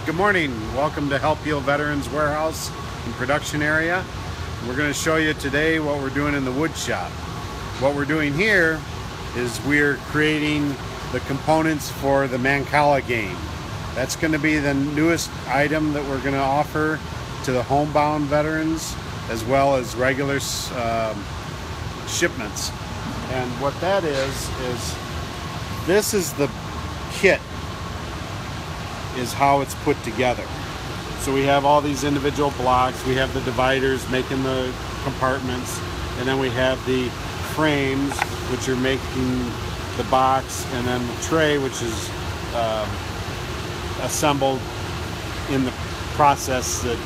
Good morning. Welcome to Help Heal Veterans Warehouse and Production Area. We're going to show you today what we're doing in the wood shop. What we're doing here is we're creating the components for the Mancala game. That's going to be the newest item that we're going to offer to the homebound veterans as well as regular shipments. And what that is this is the kit, is how it's put together. So we have all these individual blocks, we have the dividers making the compartments, and then we have the frames which are making the box, and then the tray which is assembled in the process that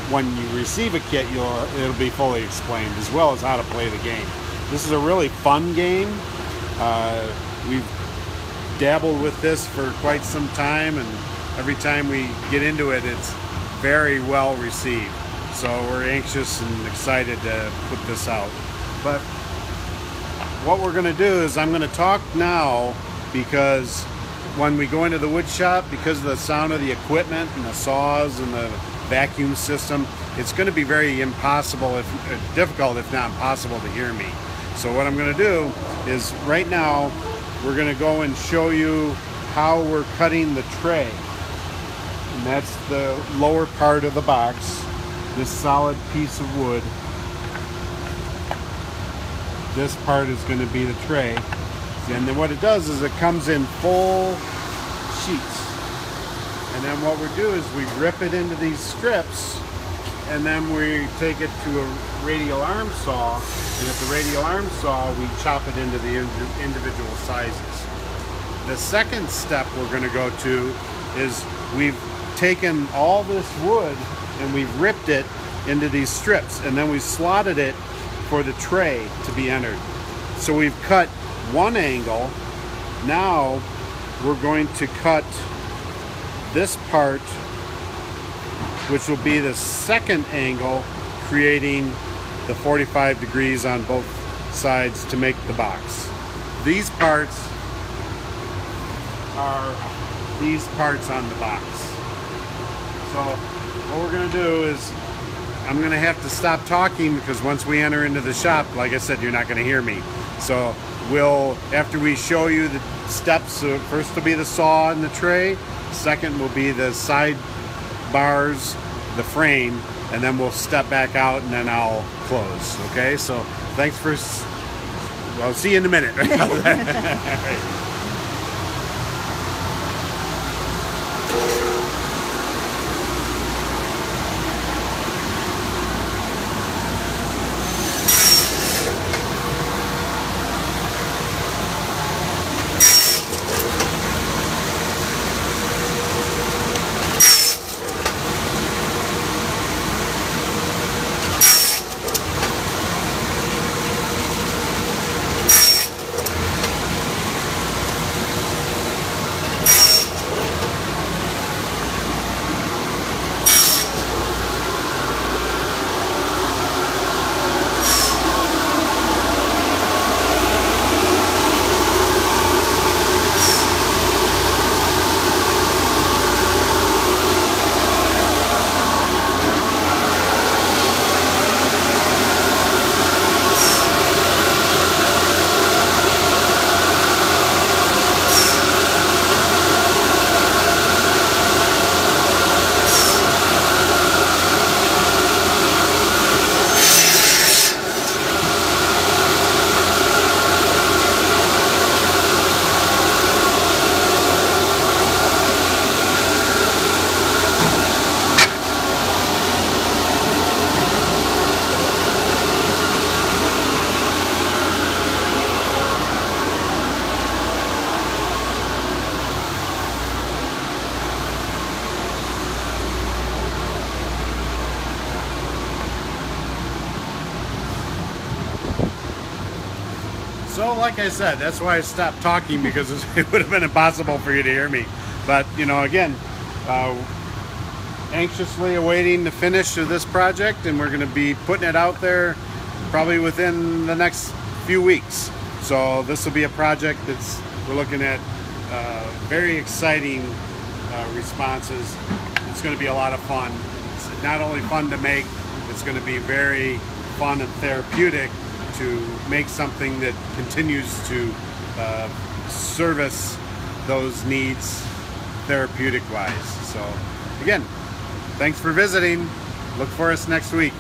when you receive a kit it'll be fully explained, as well as how to play the game. This is a really fun game. We've dabbled with this for quite some time, and every time we get into it, it's very well received. So we're anxious and excited to put this out. But what we're going to do is I'm going to talk now, because when we go into the wood shop, because of the sound of the equipment and the saws and the vacuum system, it's going to be very difficult if not impossible to hear me. So what I'm going to do is right now we're going to go and show you how we're cutting the tray. And that's the lower part of the box, this solid piece of wood. This part is going to be the tray. And then what it does is it comes in full sheets. And then what we do is we rip it into these strips, and then we take it to a radial arm saw, and at the radial arm saw we chop it into the individual sizes. The second step we're going to go to is we've taken all this wood and we've ripped it into these strips, and then we slotted it for the tray to be entered. So we've cut one angle. Now we're going to cut this part, which will be the second angle, creating the 45 degrees on both sides to make the box. These parts are these parts on the box. So what we're going to do is I'm going to have to stop talking, because once we enter into the shop, like I said, you're not going to hear me. So after we show you the steps, first will be the saw and the tray, second will be the side bars, the frame, and then we'll step back out and then I'll close. Okay, so thanks for, well, see you in a minute. So like I said, that's why I stopped talking, because it would have been impossible for you to hear me. But, you know, again, anxiously awaiting the finish of this project, and we're going to be putting it out there probably within the next few weeks. So this will be a project we're looking at very exciting responses. It's going to be a lot of fun. It's not only fun to make, it's going to be very fun and therapeutic to make something that continues to service those needs therapeutic wise. So again, thanks for visiting. Look for us next week.